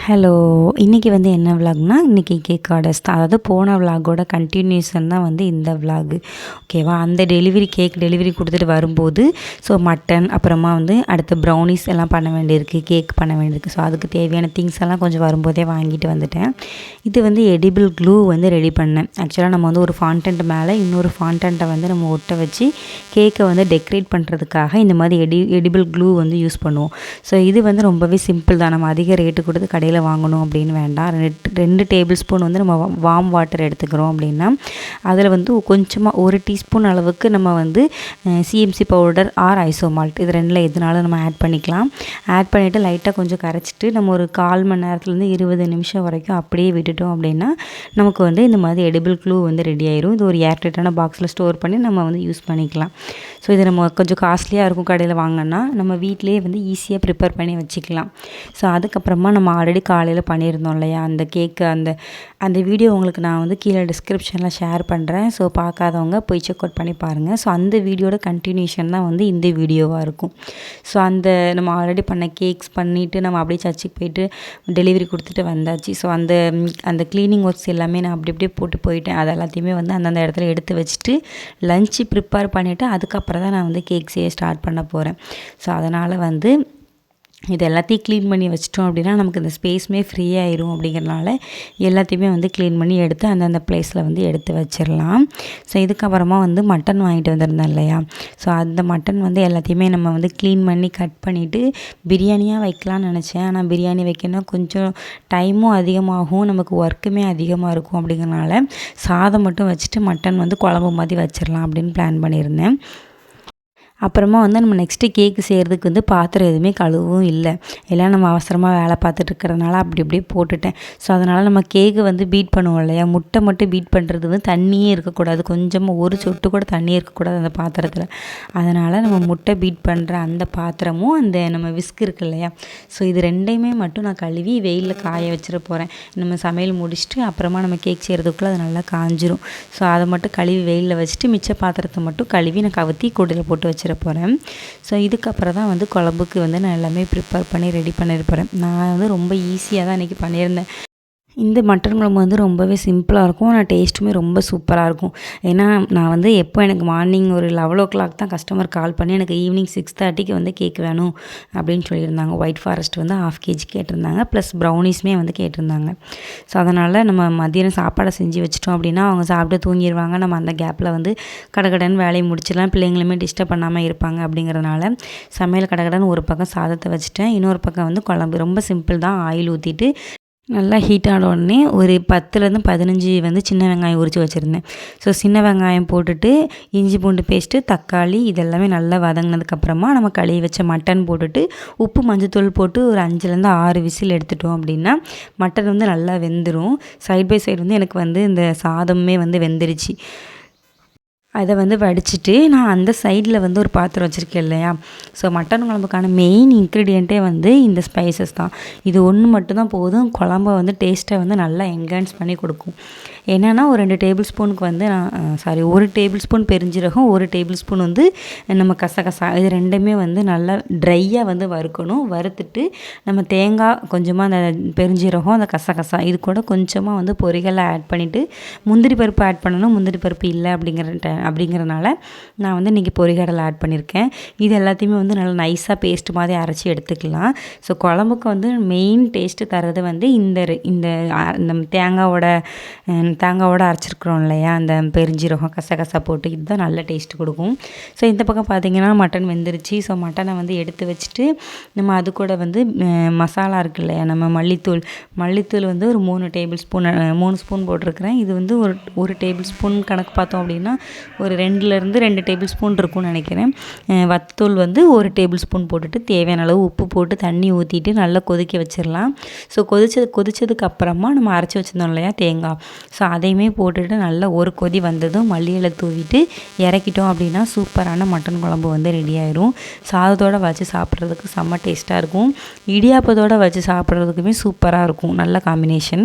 Hello! இன்றைக்கி வந்து என்ன விலாக்னா, இன்றைக்கி கேக் ஆர்டர்ஸ் தான். அதாவது போன விலாகோட கன்டினியூஷன் தான் வந்து இந்த விலாகு. ஓகேவா? அந்த கேக் டெலிவரி கொடுத்துட்டு வரும்போது, ஸோ மட்டன், அப்புறமா வந்து அடுத்து ப்ரௌனீஸ் எல்லாம் பண்ண வேண்டியிருக்கு, கேக் பண்ண வேண்டியிருக்கு. ஸோ அதுக்கு தேவையான திங்ஸ் எல்லாம் கொஞ்சம் வரும்போதே வாங்கிட்டு வந்துட்டேன். இது வந்து எடிபிள் க்ளூ வந்து ரெடி பண்ணேன். ஆக்சுவலாக நம்ம வந்து ஒரு ஃபாண்டன்ட் மேலே இன்னொரு ஃபாண்டன்ட்டை வந்து நம்ம ஒட்ட வச்சு கேக்கை வந்து டெக்கரேட் பண்ணுறதுக்காக இந்த மாதிரி எடிபிள் க்ளூ வந்து யூஸ் பண்ணுவோம். ஸோ இது வந்து ரொம்பவே சிம்பிள் தான். நம்ம அதிக ரேட்டு கொடுத்து கடையில் வாங்கணும் அப்படின்னு வேண்டாம். 2 டேபிள் ஸ்பூன் வந்து நம்ம வார்ம் வாட்டர் எடுத்துக்கிறோம் அப்படின்னா, அதில் வந்து கொஞ்சமாக 1 டீஸ்பூன் அளவுக்கு நம்ம வந்து சிஎம்சி பவுடர் ஆர் ஐசோமால்ட் இது 2ல் எதுனாலும் நம்ம ஆட் பண்ணிக்கலாம். ஆட் பண்ணிவிட்டு லைட்டாக கொஞ்சம் கரைச்சிட்டு நம்ம ஒரு 1/4 மணி நேரத்துலேருந்து 20 நிமிஷம் வரைக்கும் அப்படியே விட்டுட்டோம் அப்படின்னா நமக்கு வந்து இந்த மாதிரி எடிபிள் க்ளூ வந்து ரெடி ஆயிரும். இது ஒரு ஏர்டைட்டான பாக்ஸில் ஸ்டோர் பண்ணி நம்ம வந்து யூஸ் பண்ணிக்கலாம். ஸோ இது நம்ம கொஞ்சம் காஸ்ட்லியாக இருக்கும் கடையில் வாங்கினா, நம்ம வீட்டிலேயே வந்து ஈஸியாக ப்ரிப்பேர் பண்ணி வச்சுக்கலாம். ஸோ அதுக்கப்புறமா நம்ம ஆல்ரெடி காலையில் பண்ணியிருந்தோம் இல்லையா அந்த கேக்கு, அந்த வீடியோ உங்களுக்கு நான் வந்து கீழே டிஸ்கிரிப்ஷனில் ஷேர் பண்ணுறேன். ஸோ பார்க்காதவங்க போய் செக் அவுட் பண்ணி பாருங்கள். ஸோ அந்த வீடியோட கண்டினியூஷன் தான் வந்து இந்த வீடியோவாக இருக்கும். ஸோ நம்ம ஆல்ரெடி பண்ண கேக்ஸ் பண்ணிவிட்டு நம்ம அப்படியே சர்ச்சுக்கு போயிட்டு டெலிவரி கொடுத்துட்டு வந்தாச்சு. ஸோ அந்த க்ளீனிங் ஒர்க்ஸ் எல்லாமே நான் அப்படி அப்படியே போட்டு போயிட்டேன். அது எல்லாத்தையுமே வந்து அந்தந்த இடத்துல எடுத்து வச்சுட்டு லஞ்சு ப்ரிப்பேர் பண்ணிவிட்டு அதுக்கப்புறம் தான் நான் வந்து கேக் செய்ய ஸ்டார்ட் பண்ண போகிறேன். ஸோ அதனால் வந்து இது எல்லாத்தையும் க்ளீன் பண்ணி வச்சிட்டோம் அப்படின்னா நமக்கு இந்த ஸ்பேஸுமே ஃப்ரீ ஆயிரும். அப்படிங்கிறனால எல்லாத்தையுமே வந்து க்ளீன் பண்ணி எடுத்து அந்தந்த ப்ளேஸில் வந்து எடுத்து வச்சிடலாம். ஸோ இதுக்கப்புறமா வந்து மட்டன் வாங்கிட்டு வந்திருந்தேன் இல்லையா, ஸோ அந்த மட்டன் வந்து எல்லாத்தையுமே நம்ம வந்து க்ளீன் பண்ணி கட் பண்ணிவிட்டு பிரியாணியாக வைக்கலாம்னு நினச்சேன். ஆனால் பிரியாணி வைக்கணும் கொஞ்சம் டைமும் அதிகமாகும், நமக்கு ஒர்க்குமே அதிகமாக இருக்கும். அப்படிங்கிறனால சாதம் மட்டும் வச்சுட்டு மட்டன் வந்து குழம்பு மாதிரி வச்சிடலாம் அப்படின்னு பிளான் பண்ணியிருந்தேன். அப்புறமா வந்து நம்ம நெக்ஸ்ட்டு கேக்கு செய்கிறதுக்கு வந்து பாத்திரம் எதுவுமே கழுவும் இல்லை, எல்லாம் நம்ம அவசரமாக வேலை பார்த்துட்டு இருக்கிறதுனால அப்படி அப்படியே போட்டுட்டேன். ஸோ அதனால் நம்ம கேக்கு வந்து பீட் பண்ணுவோம் இல்லையா, முட்டை மட்டும் பீட் பண்ணுறது வந்து தண்ணியே இருக்கக்கூடாது, கொஞ்சமாக ஒரு சொட்டு கூட தண்ணியே இருக்கக்கூடாது அந்த பாத்திரத்தில். அதனால் நம்ம முட்டை பீட் பண்ணுற அந்த பாத்திரமும் அந்த நம்ம விஸ்க் இருக்கு இல்லையா, ஸோ இது 2யுமே மட்டும் நான் கழுவி வெயிலில் காய வச்சிட போகிறேன். நம்ம சமையல் முடிச்சுட்டு அப்புறமா நம்ம கேக் செய்கிறதுக்குள்ளே அது நல்லா காஞ்சிரும். ஸோ அதை மட்டும் கழுவி வெயிலில் வச்சுட்டு மிச்ச பாத்திரத்தை மட்டும் கழுவி நான் கவுத்தி கூடையில் போட்டு வச்சிட போகிறேன். ஸோ இதுக்கப்புறம் தான் வந்து குழம்புக்கு வந்து நான் எல்லாமே ப்ரிப்பேர் பண்ணி ரெடி பண்ணிட போகிறேன். நான் வந்து ரொம்ப ஈஸியாக தான் இன்றைக்கி பண்ணியிருந்தேன். இந்த மட்டன் குழம்பு வந்து ரொம்பவே சிம்பிளாக இருக்கும், ஆனால் டேஸ்ட்டுமே ரொம்ப சூப்பராக இருக்கும். ஏன்னா நான் வந்து எப்போ எனக்கு மார்னிங் ஒரு 11 தான் கஸ்டமர் கால் பண்ணி எனக்கு ஈவினிங் 6:30க்கு வந்து கேக் வேணும் அப்படின்னு சொல்லியிருந்தாங்க. ஒயிட் ஃபாரஸ்ட் வந்து 1/2 kg கேட்டிருந்தாங்க, ப்ளஸ் ப்ரௌனிஸுமே வந்து கேட்டிருந்தாங்க. ஸோ அதனால் நம்ம மதியானம் சாப்பாடை செஞ்சு வச்சிட்டோம் அப்படின்னா அவங்க சாப்பிட்டு தூங்கிடுவாங்க. நம்ம அந்த கேப்பில் வந்து கடகடன்னு வேலையை முடிச்சிடலாம், பிள்ளைங்களுமே டிஸ்டர்ப் பண்ணாமல் இருப்பாங்க. அப்படிங்கிறதுனால சமையல் கடகடன்னு ஒரு பக்கம் சாதத்தை வச்சுட்டேன், இன்னொரு பக்கம் வந்து குழம்பு ரொம்ப சிம்பிள் தான். ஆயில் ஊற்றிட்டு நல்லா ஹீட் ஆன உடனே ஒரு 10லேருந்து 15 வந்து சின்ன வெங்காயம் உரித்து வச்சுருந்தேன். ஸோ சின்ன வெங்காயம் போட்டுட்டு இஞ்சி பூண்டு பேஸ்ட்டு, தக்காளி இதெல்லாமே நல்லா வதங்கினதுக்கப்புறமா நம்ம கழுவி வச்ச மட்டன் போட்டுட்டு உப்பு மஞ்சத்தூள் போட்டு ஒரு 5லேருந்து 6 விசில் எடுத்துட்டோம் அப்படின்னா மட்டன் வந்து நல்லா வெந்துடும். சைட் பை சைடு வந்து எனக்கு வந்து இந்த சாதமே வந்து வெந்துருச்சு. அதை வந்து வடிச்சிட்டு நான் அந்த சைடில் வந்து ஒரு பாத்திரம் வச்சுருக்கேன் இல்லையா, ஸோ மட்டன் குழம்புக்கான மெயின் இன்க்ரீடியண்ட்டே வந்து இந்த ஸ்பைசஸ் தான். இது ஒன்று மட்டும்தான் போதும் குழம்ப வந்து டேஸ்ட்டை வந்து நல்லா என்ஹான்ஸ் பண்ணி கொடுக்கும். என்னென்னா ஒரு 2 டேபிள் ஸ்பூனுக்கு வந்து ஒரு டேபிள் ஸ்பூன் பெருஞ்சீரகம், 1 டேபிள் ஸ்பூன் வந்து நம்ம கசகசா, இது 2மே வந்து நல்லா ட்ரையாக வந்து வறுக்கணும். வறுத்துட்டு நம்ம தேங்காய் கொஞ்சமாக அந்த பெருஞ்சீரகம், அந்த கசகசா இது கூட கொஞ்சமாக வந்து பொரிகளை ஆட் பண்ணிவிட்டு முந்திரி பருப்பு ஆட் பண்ணணும். முந்திரி பருப்பு இல்லை அப்படிங்கிறனால நான் வந்து இன்றைக்கி பொரிகடலை ஆட் பண்ணியிருக்கேன். இது எல்லாத்தையுமே வந்து நல்லா நைஸாக பேஸ்ட் மாதிரி அரைச்சி எடுத்துக்கலாம். ஸோ குழம்புக்கு வந்து மெயின் டேஸ்ட்டு தர்றது வந்து இந்த தேங்காவோட அரைச்சிருக்கிறோம் இல்லையா, அந்த பெருஞ்சீரகம் கசகசா போட்டு இதுதான் நல்ல டேஸ்ட் கொடுக்கும். ஸோ இந்த பக்கம் பார்த்திங்கன்னா மட்டன் வெந்துருச்சு. ஸோ மட்டனை வந்து எடுத்து வச்சுட்டு நம்ம அது கூட வந்து மசாலா இருக்குது இல்லையா, நம்ம மல்லித்தூள் வந்து ஒரு 3 ஸ்பூன் போட்டிருக்கிறேன். இது வந்து ஒரு டேபிள் ஸ்பூன் கணக்கு பார்த்தோம் அப்படின்னா ஒரு 2 டேபிள் ஸ்பூன் இருக்கும்னு நினைக்கிறேன். வத்தூள் வந்து 1 டேபிள் ஸ்பூன் போட்டுட்டு தேவையான அளவு உப்பு போட்டு தண்ணி ஊற்றிட்டு நல்லா கொதிக்க வச்சிடலாம். ஸோ கொதிச்சதுக்கு அப்புறமா நம்ம அரைச்சி வச்சுருந்தோம் இல்லையா தேங்காய், ஸோ அதையுமே போட்டுட்டு நல்லா ஒரு கொதி வந்ததும் மல்லி இலை தூவிட்டு இறக்கிட்டோம் அப்படின்னா சூப்பரான மட்டன் குழம்பு வந்து ரெடி ஆயிரும். சாதத்தோடு வச்சு சாப்பிட்றதுக்கு செம்ம டேஸ்ட்டாக இருக்கும், இடியாப்பத்தோடு வச்சு சாப்பிட்றதுக்குமே சூப்பராக இருக்கும், நல்ல காம்பினேஷன்.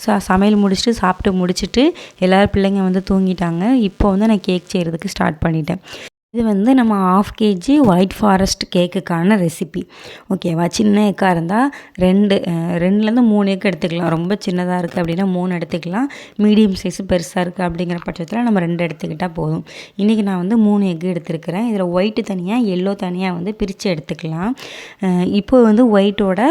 ஸோ சமையல் சாப்பிட்டு முடிச்சுட்டு எல்லோரும் பிள்ளைங்க வந்து தூங்கிட்டாங்க. இப்போ வந்து நான் கேக் செய்கிறதுக்கு ஸ்டார்ட் பண்ணிட்டேன். இது வந்து நம்ம 1/2 kg ஒயிட் ஃபாரஸ்ட் கேக்குக்கான ரெசிபி. ஓகேவா? சின்ன எக்காக இருந்தால் 2லேருந்து 3 எக் எடுத்துக்கலாம். ரொம்ப சின்னதாக இருக்குது அப்படின்னா 3 எடுத்துக்கலாம். மீடியம் சைஸு பெருசாக இருக்குது அப்படிங்கிற பட்சத்தில் நம்ம 2 எடுத்துக்கிட்டால் போதும். இன்றைக்கி நான் வந்து 3 எக் எடுத்துருக்கிறேன். இதில் ஒயிட்டு தனியாக எல்லோ தனியாக வந்து பிரித்து எடுத்துக்கலாம். இப்போ வந்து ஒயிட்டோட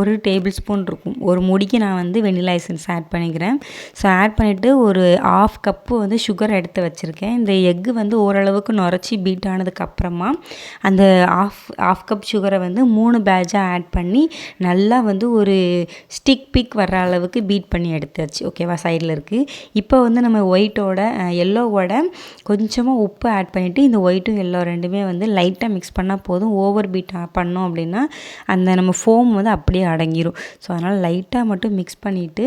ஒரு டேபிள் ஸ்பூன் இருக்கும். ஒரு முடிக்கு நான் வந்து வெண்ணிலா எசன்ஸ் ஆட் பண்ணிக்கிறேன். ஸோ ஆட் பண்ணிவிட்டு ஒரு 1/2 கப்பு வந்து சுகர் எடுத்து வச்சுருக்கேன். இந்த எக்கு வந்து ஓரளவுக்கு நுரைச்சி பீட் ஆனதுக்கப்புறமா அந்த ஆஃப் கப் சுகரை வந்து 3 பேட்சாக ஆட் பண்ணி நல்லா வந்து ஒரு ஸ்டிக் பிக் வர்ற அளவுக்கு பீட் பண்ணி எடுத்தாச்சு. ஓகேவா? சைடில் இருக்குது. இப்போ வந்து நம்ம எல்லோவோட கொஞ்சமாக உப்பு ஆட் பண்ணிவிட்டு இந்த ஒயிட்டும் எல்லோ ரெண்டுமே வந்து லைட்டாக மிக்ஸ் பண்ணால் போதும். ஓவர் பீட் பண்ணோம் அப்படின்னா அந்த நம்ம ஃபோம் வந்து அப்படியே அடங்கிடும். ஸோ அதனால் லைட்டாக மட்டும் மிக்ஸ் பண்ணிவிட்டு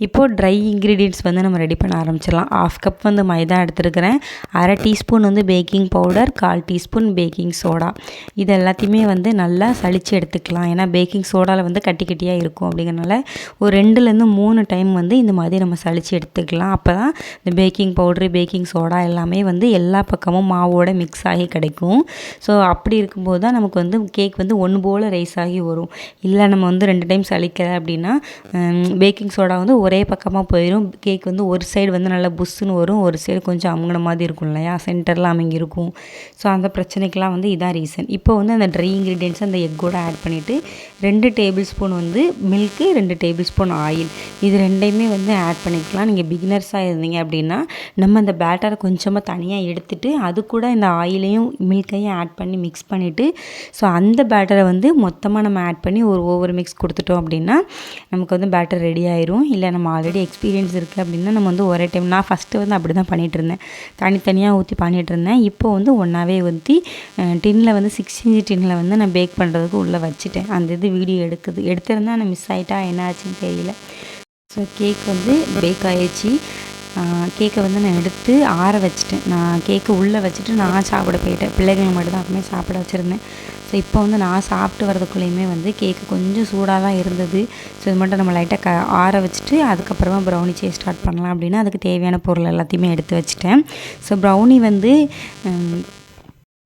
இப்போது ட்ரை இன்க்ரீடியன்ட்ஸ் வந்து நம்ம ரெடி பண்ண ஆரம்பிச்சிடலாம். 1/2 கப் வந்து மைதா எடுத்துருக்கிறேன். 1/2 டீஸ்பூன் வந்து baking powder, 1/4 teaspoon baking soda. இது எல்லாத்தையுமே வந்து நல்லா சளிச்சு எடுத்துக்கலாம். ஏன்னா பேக்கிங் சோடாவில் வந்து கட்டி கட்டியாக இருக்கும். அப்படிங்கிறனால ஒரு 2லேருந்து 3 டைம் வந்து இந்த மாதிரி நம்ம சளிச்சு எடுத்துக்கலாம். அப்போ தான் இந்த பேக்கிங் பவுட்ரு, பேக்கிங் சோடா எல்லாமே வந்து எல்லா பக்கமும் மாவோட மிக்ஸ் ஆகி கிடைக்கும். ஸோ அப்படி இருக்கும்போது தான் நமக்கு வந்து கேக் வந்து ஒன்று போல் ரைஸ் ஆகி வரும். இல்லை நம்ம வந்து 2 டைம் சளிக்கலை அப்படின்னா பேக்கிங் சோடா வந்து ஒரே பக்கமாக போயிடும். கேக் வந்து ஒரு சைடு வந்து நல்லா புஷ்ஷுன்னு வரும், ஒரு சைடு கொஞ்சம் அமுங்கின மாதிரி இருக்கும் இல்லையா? சென்டரில் அமுங்கி இருக்கும். ஸோ அந்த பிரச்சனைக்கெலாம் வந்து இதான் ரீசன். இப்போ வந்து அந்த ட்ரை இன்க்ரீடியன்ட்ஸ் அந்த எக்கோட ஆட் பண்ணிவிட்டு 2 டேபிள் ஸ்பூன் வந்து மில்க்கு, 2 டேபிள் ஸ்பூன் ஆயில், இது ரெண்டையுமே வந்து ஆட் பண்ணிக்கலாம். நீங்கள் பிகினர்ஸாக இருந்தீங்க அப்படின்னா நம்ம அந்த பேட்டரை கொஞ்சமாக தனியாக எடுத்துகிட்டு அது கூட இந்த ஆயிலையும் மில்கையும் ஆட் பண்ணி மிக்ஸ் பண்ணிவிட்டு ஸோ அந்த பேட்டரை வந்து மொத்தமாக நம்ம ஆட் பண்ணி ஒரு ஓவர் மிக்ஸ் கொடுத்துட்டோம் அப்படின்னா நமக்கு வந்து பேட்டர் ரெடி ஆயிரும். இல்லை நம்ம ஆல்ரெடி எக்ஸ்பீரியன்ஸ் இருக்குது அப்படின்னா நம்ம வந்து ஒரே டைம் நான் ஃபஸ்ட்டு வந்து அப்படி தான் பண்ணிகிட்ருந்தேன். தனித்தனியாக ஊற்றி பண்ணிகிட்ருந்தேன். இப்போ வந்து ஒன்றாவே ஊற்றி டின்னில் வந்து 6 இன்ச் டின்னில் வந்து நான் பேக் பண்ணுறதுக்கு உள்ளே வச்சுட்டேன். அந்த இது வீடியோ எடுத்திருந்தேன். நான் மிஸ் ஆகிட்டா என்ன ஆச்சுன்னு தெரியல. ஸோ கேக் வந்து பேக் ஆகிடுச்சு. கேக்கை வந்து நான் எடுத்து ஆற வச்சுட்டேன். நான் கேக்கை உள்ளே வச்சுட்டு நான் சாப்பிட போயிட்டேன். பிள்ளைகளை மட்டும் தான் அப்பவுமே சாப்பிட வச்சுருந்தேன். ஸோ இப்போ வந்து நான் சாப்பிட்டு வரதுக்குள்ளேயுமே வந்து கேக்கு கொஞ்சம் சூடாக தான் இருந்தது. ஸோ இது மட்டும் நம்ம லைட்டாக ஆற வச்சுட்டு அதுக்கப்புறமா ப்ரௌனி செய்ய ஸ்டார்ட் பண்ணலாம் அப்படின்னா அதுக்கு தேவையான பொருள் எல்லாத்தையுமே எடுத்து வச்சுட்டேன். ஸோ ப்ரௌனி வந்து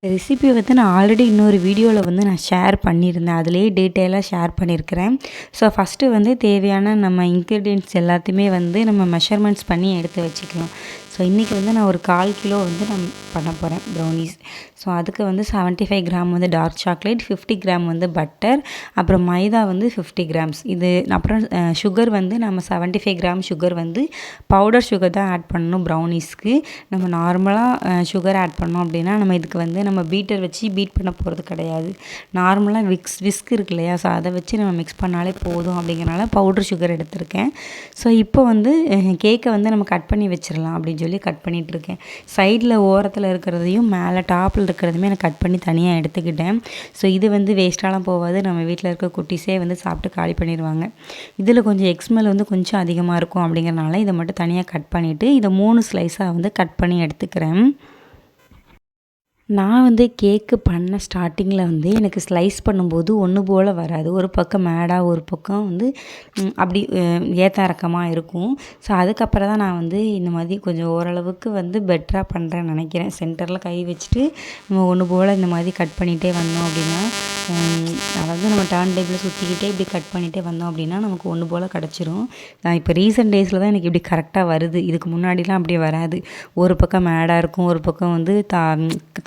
ரெசிபி வந்து நான் ஆல்ரெடி இன்னொரு வீடியோவில் வந்து நான் ஷேர் பண்ணியிருந்தேன். அதிலேயே டீட்டெயிலாக ஷேர் பண்ணியிருக்கிறேன். ஸோ ஃபஸ்ட்டு வந்து தேவையான நம்ம இன்க்ரீடியன்ட்ஸ் எல்லாத்தையுமே வந்து நம்ம மெஷர்மெண்ட்ஸ் பண்ணி எடுத்து வச்சுக்கலாம். ஸோ இன்றைக்கி வந்து நான் ஒரு 1/4 கிலோ வந்து நான் பண்ண போகிறேன் ப்ரௌனிஸ். ஸோ அதுக்கு வந்து 75 கிராம் வந்து டார்க் சாக்லேட், 50 கிராம் வந்து பட்டர், அப்புறம் மைதா வந்து 50 கிராம்ஸ். இது அப்புறம் சுகர் வந்து நம்ம 75 கிராம் சுகர் வந்து பவுடர் சுகர் தான் ஆட் பண்ணணும் ப்ரௌனிஸ்க்கு. நம்ம நார்மலாக சுகர் ஆட் பண்ணோம் அப்படின்னா நம்ம இதுக்கு வந்து நம்ம பீட்டர் வச்சு பீட் பண்ண போகிறது கிடையாது. நார்மலாக விஸ்க் இருக்கு இல்லையா? ஸோ அதை வச்சு நம்ம மிக்ஸ் பண்ணாலே போதும். அப்படிங்கிறனால பவுடர் சுகர் எடுத்திருக்கேன். ஸோ இப்போ வந்து கேக்கை வந்து நம்ம கட் பண்ணி வச்சிடலாம் அப்படின்னு சொல்லி கட் பண்ணிகிட்ருக்கேன். சைடில் ஓரத்தில் இருக்கிறதையும் மேலே டாப்பில் இருக்கிறதுமே நான் கட் பண்ணி தனியாக எடுத்துக்கிட்டேன். ஸோ இது வந்து வேஸ்ட்டாலாம் போகாது. நம்ம வீட்டில் இருக்க குட்டீஸே வந்து சாப்பிட்டு காலி பண்ணிடுவாங்க. இதில் கொஞ்சம் எக்ஸ்மெல் வந்து கொஞ்சம் அதிகமாக இருக்கும். அப்படிங்கிறனால இதை மட்டும் தனியாக கட் பண்ணிவிட்டு இதை 3 ஸ்லைஸாக வந்து கட் பண்ணி எடுத்துக்கிறேன். நான் வந்து கேக்கு பண்ண ஸ்டார்டிங்கில் வந்து எனக்கு ஸ்லைஸ் பண்ணும்போது ஒன்று போல் வராது. ஒரு பக்கம் மேடாக ஒரு பக்கம் வந்து அப்படி ஏத்த இறக்கமாக இருக்கும். ஸோ அதுக்கப்புறம் தான் நான் வந்து இந்த மாதிரி கொஞ்சம் ஓரளவுக்கு வந்து பெட்டராக பண்ணுறேன்னு நினைக்கிறேன். சென்டரில் கை வச்சுட்டு நம்ம ஒன்று போல் இந்த மாதிரி கட் பண்ணிகிட்டே வந்தோம் அப்படின்னா அதாவது நம்ம டர்ன் டேபிளில் சுற்றிக்கிட்டே இப்படி கட் பண்ணிகிட்டே வந்தோம் அப்படின்னா நமக்கு ஒன்று போல் கிடச்சிரும். நான் இப்போ ரீசெண்ட் டேஸில் தான் எனக்கு இப்படி கரெக்டாக வருது. இதுக்கு முன்னாடிலாம் அப்படி வராது. ஒரு பக்கம் மேடாக இருக்கும், ஒரு பக்கம் வந்து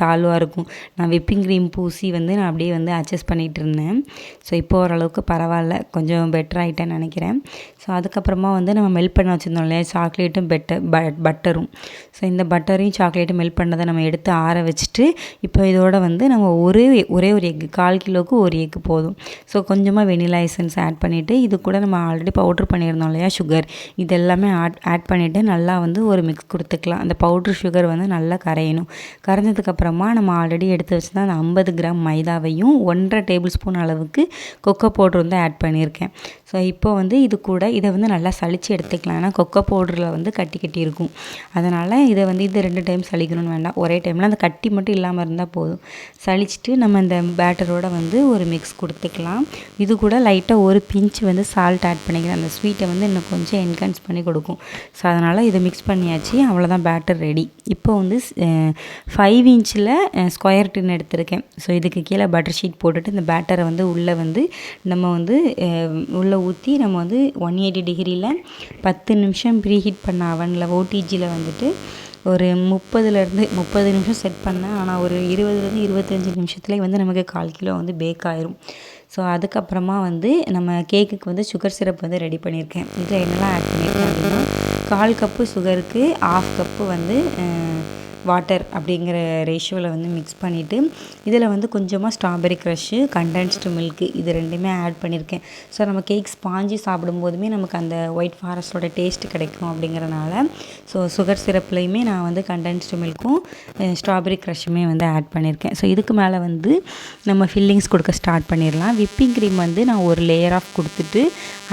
தாழ்வாக இருக்கும். நான் விப்பிங் க்ரீம் பூசி வந்து நான் அப்படியே வந்து அட்ஜஸ்ட் பண்ணிகிட்டு இருந்தேன். ஸோ இப்போ ஓரளவுக்கு பரவாயில்ல, கொஞ்சம் பெட்டர் ஆகிட்டேன்னு நினைக்கிறேன். ஸோ அதுக்கப்புறமா வந்து நம்ம மெல்ட் பண்ண வச்சுருந்தோம் இல்லையா சாக்லேட்டும் பட்டரும். ஸோ இந்த பட்டரையும் சாக்லேட்டும் மெல்ட் பண்ணதை நம்ம எடுத்து ஆற வச்சுட்டு இப்போ இதோட வந்து நம்ம ஒரே ஒரு எக்கு 1/4 கிலோவுக்கு ஒரு எக்கு போதும். ஸோ கொஞ்சமாக வெனிலா எசன்ஸ் ஆட் பண்ணிவிட்டு இது கூட நம்ம ஆல்ரெடி பவுட்ரு பண்ணியிருந்தோம் இல்லையா சுகர், இது எல்லாமே ஆட் பண்ணிவிட்டு நல்லா வந்து ஒரு மிக்ஸ் கொடுத்துக்கலாம். அந்த பவுட்ரு சுகர் வந்து நல்லா கரையணும். கரைஞ்சதுக்கப்புறமா அதுக்கப்புறமா நம்ம ஆல்ரெடி எடுத்து வச்சுருந்தா அந்த 50 கிராம் மைதாவையும் 1.5 டேபிள் ஸ்பூன் அளவுக்கு கொக்கோ பவுடர் வந்து ஆட் பண்ணியிருக்கேன். ஸோ இப்போ வந்து இது கூட இதை வந்து நல்லா சளிச்சு எடுத்துக்கலாம். ஏன்னா கொக்கோ பவுடரில் வந்து கட்டி கட்டி இருக்கும். அதனால் இதை வந்து இது 2 டைம் சளிக்கணும்னு வேண்டாம், ஒரே டைமில் அந்த கட்டி மட்டும் இல்லாமல் இருந்தால் போதும். சளிச்சிட்டு நம்ம இந்த பேட்டரோட வந்து ஒரு மிக்ஸ் கொடுத்துக்கலாம். இது கூட லைட்டாக ஒரு பிஞ்ச் வந்து சால்ட் ஆட் பண்ணிக்கிறேன். அந்த ஸ்வீட்டை வந்து இன்னும் கொஞ்சம் என்ஹான்ஸ் பண்ணி கொடுக்கும். ஸோ அதனால் இதை மிக்ஸ் பண்ணியாச்சு. அவ்வளோதான், பேட்டர் ரெடி. இப்போ வந்து 5 இன்ச்சில் ஸ்கொயர் டின் எடுத்திருக்கேன். ஸோ இதுக்கு கீழே பட்டர் ஷீட் போட்டுட்டு இந்த பேட்டரை வந்து உள்ளே வந்து நம்ம வந்து உள்ளே ஊற்றி நம்ம வந்து 180 டிகிரியில் 10 நிமிஷம் ப்ரீ ஹீட் பண்ண அவனில் ஓடிஜியில் வந்துட்டு ஒரு 30 நிமிஷம் செட் பண்ணேன். ஆனால் ஒரு 20 25 நிமிஷத்துலேயே வந்து நமக்கு 1/4 கிலோ வந்து பேக் ஆயிரும். ஸோ அதுக்கப்புறமா வந்து நம்ம கேக்குக்கு வந்து சுகர் சிரப் வந்து ரெடி பண்ணியிருக்கேன். இதில் என்னெல்லாம் ஆட் பண்ணியிருக்கேன் அப்படின்னா 1/4 கப்பு சுகருக்கு 1/2 கப்பு வந்து வாட்டர் அப்படிங்கிற ரேஷியோவில் வந்து மிக்ஸ் பண்ணிவிட்டு இதில் வந்து கொஞ்சமாக ஸ்ட்ராபெரி க்ரஷ்ஷு, கண்டென்ஸ்டு மில்க்கு இது 2மே ஆட் பண்ணியிருக்கேன். ஸோ நம்ம கேக் ஸ்பாஞ்சி சாப்பிடும்போதுமே நமக்கு அந்த ஒயிட் ஃபாரஸ்ட்டோட டேஸ்ட்டு கிடைக்கும் அப்படிங்கிறனால ஸோ சுகர் சிரப்லேயுமே நான் வந்து கண்டென்ஸ்டு மில்க்கும் ஸ்ட்ராபெரி க்ரஷ்ஷுமே வந்து ஆட் பண்ணியிருக்கேன். ஸோ இதுக்கு மேலே வந்து நம்ம ஃபில்லிங்ஸ் கொடுக்க ஸ்டார்ட் பண்ணிடலாம். விப்பிங் க்ரீம் வந்து நான் ஒரு லேயர் ஆஃப் கொடுத்துட்டு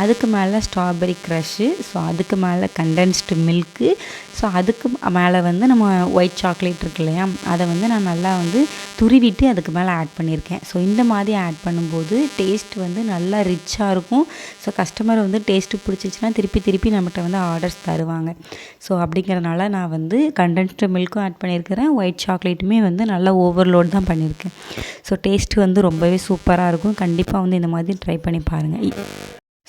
அதுக்கு மேலே ஸ்ட்ராபெரி க்ரஷ்ஷு, ஸோ அதுக்கு மேலே கண்டென்ஸ்டு மில்க்கு, ஸோ அதுக்கு மேலே வந்து நம்ம ஒயிட் சாக்லேட் இருக்கு இல்லையா, அதை வந்து நான் நல்லா வந்து துருவிட்டு அதுக்கு மேலே ஆட் பண்ணியிருக்கேன். ஸோ இந்த மாதிரி ஆட் பண்ணும்போது டேஸ்ட் வந்து நல்லா ரிச்சாக இருக்கும். ஸோ கஸ்டமர் வந்து டேஸ்ட்டு பிடிச்சிச்சின்னா திருப்பி நம்மகிட்ட வந்து ஆர்டர்ஸ் தருவாங்க. ஸோ அப்படிங்கிறனால நான் வந்து கண்டென்ஸ்டு மில்க்கும் ஆட் பண்ணியிருக்கிறேன், ஒயிட் சாக்லேட்டுமே வந்து நல்லா ஓவர்லோட் தான் பண்ணியிருக்கேன். ஸோ டேஸ்ட்டு வந்து ரொம்பவே சூப்பராக இருக்கும். கண்டிப்பாக வந்து இந்த மாதிரி ட்ரை பண்ணி பாருங்கள்.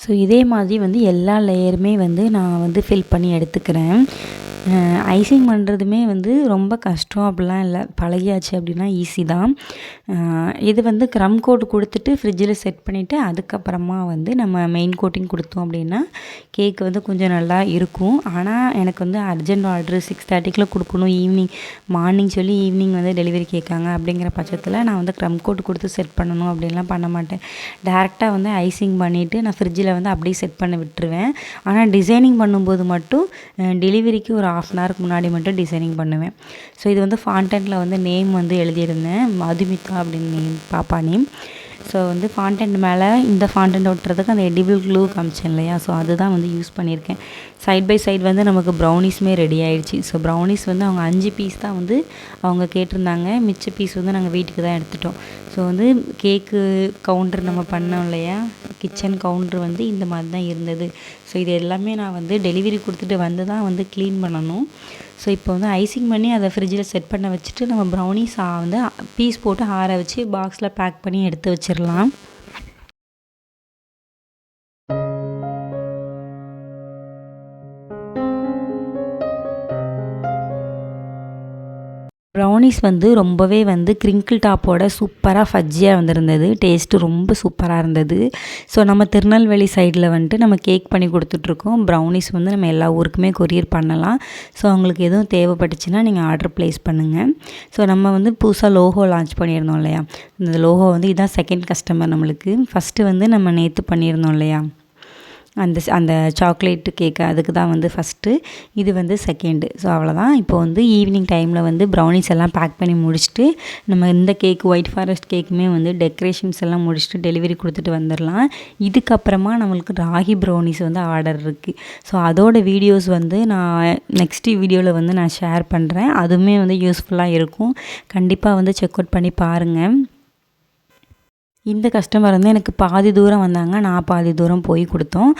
ஸோ இதே மாதிரி வந்து எல்லா லேயருமே வந்து நான் வந்து ஃபில் பண்ணி எடுத்துக்கிறேன். ஐசிங் பண்ணுறதுமே வந்து ரொம்ப கஷ்டம் அப்படிலாம் இல்லை, பழகியாச்சு அப்படின்னா ஈஸி தான். இது வந்து க்ரம் கோட் கொடுத்துட்டு ஃப்ரிட்ஜில் செட் பண்ணிவிட்டு அதுக்கப்புறமா வந்து நம்ம மெயின் கோட்டிங் கொடுத்தோம் அப்படின்னா கேக் வந்து கொஞ்சம் நல்லா இருக்கும். ஆனால் எனக்கு வந்து அர்ஜென்ட் ஆர்டரு 6:30க்குள்ளே கொடுக்கணும், மார்னிங் சொல்லி ஈவினிங் வந்து டெலிவரி கேட்காங்க. அப்படிங்கிற பட்சத்தில் நான் வந்து க்ரம் கோட் கொடுத்து செட் பண்ணணும் அப்படின்லாம் பண்ண மாட்டேன். டேரெக்டாக வந்து ஐசிங் பண்ணிவிட்டு நான் ஃப்ரிட்ஜில் வந்து அப்படியே செட் பண்ணி விட்டுருவேன். ஆனால் டிசைனிங் பண்ணும்போது மட்டும் டெலிவரிக்கு ஒரு 1/2 அன் ஹவருக்கு முன்னாடி மட்டும் டிசைனிங் பண்ணுவேன். ஸோ இது வந்து ஃபாண்டன்ட்டில் வந்து நேம் வந்து எழுதியிருந்தேன், மதுமிதா அப்படின்னு நேம், பாப்பா நேம். ஸோ வந்து ஃபாண்டன்ட் மேலே இந்த ஃபாண்டன்ட் ஒட்டுறதுக்கு அந்த எடிபிள் க்ளூ காமிச்சேன் இல்லையா, ஸோ அதுதான் வந்து யூஸ் பண்ணியிருக்கேன். சைட் பை சைடு வந்து நமக்கு ப்ரௌனிஸுமே ரெடி ஆகிடுச்சு. ஸோ ப்ரௌனிஸ் வந்து அவங்க 5 பீஸ் தான் வந்து அவங்க கேட்டிருந்தாங்க, மிச்ச பீஸ் வந்து நாங்கள் வீட்டுக்கு தான் எடுத்துட்டோம். ஸோ வந்து கேக்கு கவுண்டர் நம்ம பண்ணோம் இல்லையா, கிச்சன் கவுண்டர் வந்து இந்த மாதிரி தான் இருந்தது. ஸோ இது எல்லாமே நான் வந்து டெலிவரி கொடுத்துட்டு வந்து தான் வந்து க்ளீன் பண்ணணும். ஸோ இப்போ வந்து ஐசிங் பண்ணி அதை ஃப்ரிட்ஜில் செட் பண்ண வச்சுட்டு நம்ம ப்ரௌனிஸ் வந்து பீஸ் போட்டு ஆற வச்சு பாக்ஸில் பேக் பண்ணி எடுத்து வச்சிடலாம். ப்ரௌனிஸ் வந்து ரொம்பவே வந்து கிரிங்கிள் டாப்போட சூப்பராக ஃபஜ்ஜியாக வந்திருந்தது. டேஸ்ட்டு ரொம்ப சூப்பராக இருந்தது. ஸோ நம்ம திருநெல்வேலி சைடில் வந்துட்டு நம்ம கேக் பண்ணி கொடுத்துட்ருக்கோம். ப்ரௌனிஸ் வந்து நம்ம எல்லா ஊருக்குமே கொரியர் பண்ணலாம். ஸோ அவங்களுக்கு எதுவும் தேவைப்பட்டுச்சுன்னா நீங்கள் ஆர்டர் ப்ளேஸ் பண்ணுங்கள். ஸோ நம்ம வந்து புதுசாக லோகோ லான்ச் பண்ணியிருந்தோம் இல்லையா, இந்த லோகோ வந்து இதுதான் செகண்ட் கஸ்டமர் நம்மளுக்கு. ஃபஸ்ட்டு வந்து நம்ம நேற்று பண்ணியிருந்தோம் இல்லையா அந்த சாக்லேட்டு கேக்கு, அதுக்கு தான் வந்து ஃபஸ்ட்டு, இது வந்து செகண்டு. ஸோ அவ்வளோதான். இப்போ வந்து ஈவினிங் டைமில் வந்து ப்ரௌனிஸ் எல்லாம் பேக் பண்ணி முடிச்சுட்டு நம்ம இந்த கேக் ஒயிட் ஃபாரஸ்ட் கேக்குமே வந்து டெக்கரேஷன்ஸ் எல்லாம் முடிச்சுட்டு டெலிவரி கொடுத்துட்டு வந்துடலாம். இதுக்கப்புறமா நம்மளுக்கு ராகி ப்ரௌனிஸ் வந்து ஆர்டர் இருக்குது. ஸோ அதோட வீடியோஸ் வந்து நான் நெக்ஸ்ட்டு வீடியோவில் வந்து நான் ஷேர் பண்ணுறேன். அதுவுமே வந்து யூஸ்ஃபுல்லாக இருக்கும். கண்டிப்பாக வந்து செக் அவுட் பண்ணி பாருங்கள். இந்த கஸ்டமர் வந்து எனக்கு பாதி தூரம் வந்தாங்க, நான் பாதி தூரம் போய் கொடுத்தோம்.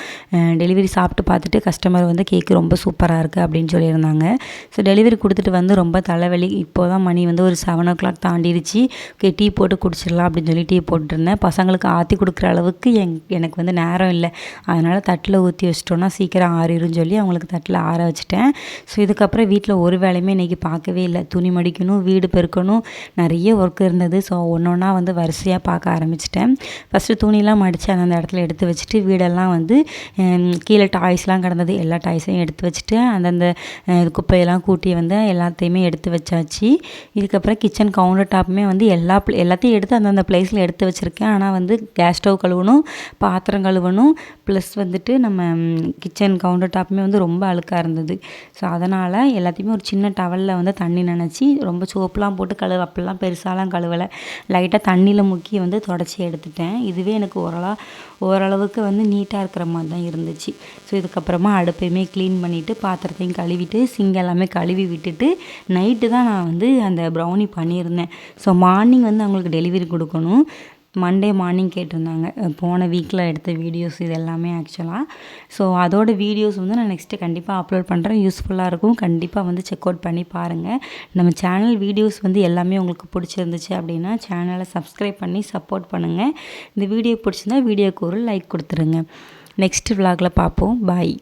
டெலிவரி சாப்பிட்டு பார்த்துட்டு கஸ்டமர் வந்து கேக்கு ரொம்ப சூப்பராக இருக்குது அப்படின்னு சொல்லியிருந்தாங்க. ஸோ டெலிவரி கொடுத்துட்டு வந்து ரொம்ப தலைவலி, இப்போ தான் மணி வந்து ஒரு 7 o'clock தாண்டிடுச்சு. ஓகே, டீ போட்டு குடிச்சிடலாம் அப்படின்னு சொல்லி டீ போட்டுருந்தேன். பசங்களுக்கு ஆற்றி கொடுக்குற அளவுக்கு எனக்கு வந்து நேரம் இல்லை. அதனால் தட்டில் ஊற்றி வச்சிட்டோன்னா சீக்கிரம் ஆறிடும்னு சொல்லி அவங்களுக்கு தட்டில் ஆற வச்சுட்டேன். ஸோ இதுக்கப்புறம் வீட்டில் ஒரு வேலையுமே இன்றைக்கி பார்க்கவே இல்லை. துணி மடிக்கணும், வீடு பெருக்கணும், நிறைய ஒர்க் இருந்தது. ஸோ ஒன்று ஒன்றா வந்து வரிசையாக பார்க்க ஆரம்பிச்சு ஆரம்பிச்சிட்டேன். ஃபஸ்ட்டு துணிலாம் மடித்து அந்த இடத்துல எடுத்து வச்சுட்டு வீடெல்லாம் வந்து கீழே டாய்ஸ்லாம் கிடந்தது எல்லா டாய்ஸையும் எடுத்து வச்சுட்டு அந்தந்த குப்பையெல்லாம் கூட்டி வந்து எல்லாத்தையுமே எடுத்து வச்சாச்சு. இதுக்கப்புறம் கிச்சன் கவுண்டர் டாப்புமே வந்து எல்லாத்தையும் எடுத்து அந்தந்த பிளேஸில் எடுத்து வச்சுருக்கேன். ஆனால் வந்து கேஸ் ஸ்டவ் கழுவணும், பாத்திரம் கழுவணும், ப்ளஸ் வந்துட்டு நம்ம கிச்சன் கவுண்டர் டாப்புமே வந்து ரொம்ப அழுக்காக இருந்தது. ஸோ அதனால் எல்லாத்தையுமே ஒரு சின்ன டவலில் வந்து தண்ணி நனைச்சி ரொம்ப சோப்புலாம் போட்டு அப்படிலாம் பெருசாலாம் கழுவலை, லைட்டாக தண்ணியில் முக்கி வந்து தொடச்சி எடுத்துட்டேன். இதுவே எனக்கு ஓரளவுக்கு வந்து நீட்டாக இருக்கிற மாதிரி தான் இருந்துச்சு. ஸோ இதுக்கப்புறமா அடுப்பையுமே க்ளீன் பண்ணிவிட்டு பாத்திரத்தையும் கழுவிட்டு சிங்க் எல்லாமே கழுவி விட்டுட்டு நைட்டு தான் நான் வந்து அந்த ப்ரௌனி பண்ணியிருந்தேன். ஸோ மார்னிங் வந்து அவங்களுக்கு டெலிவரி கொடுக்கணும். மண்டே மார்னிங் கேட்டிருந்தாங்க. போன வீக்கில் எடுத்த வீடியோஸ் இது எல்லாமே ஆக்சுவலாக. ஸோ அதோட வீடியோஸ் வந்து நான் நெக்ஸ்ட்டு கண்டிப்பாக அப்லோட் பண்ணுறேன். யூஸ்ஃபுல்லாக இருக்கும். கண்டிப்பாக வந்து செக் அவுட் பண்ணி பாருங்கள். நம்ம சேனல் வீடியோஸ் வந்து எல்லாமே உங்களுக்கு பிடிச்சிருந்துச்சு அப்படின்னா சேனலை சப்ஸ்கிரைப் பண்ணி சப்போர்ட் பண்ணுங்கள். இந்த வீடியோ பிடிச்சிருந்தா வீடியோக்கு ஒரு லைக் கொடுத்துருங்க. நெக்ஸ்ட் விலாகில் பார்ப்போம். பாய்.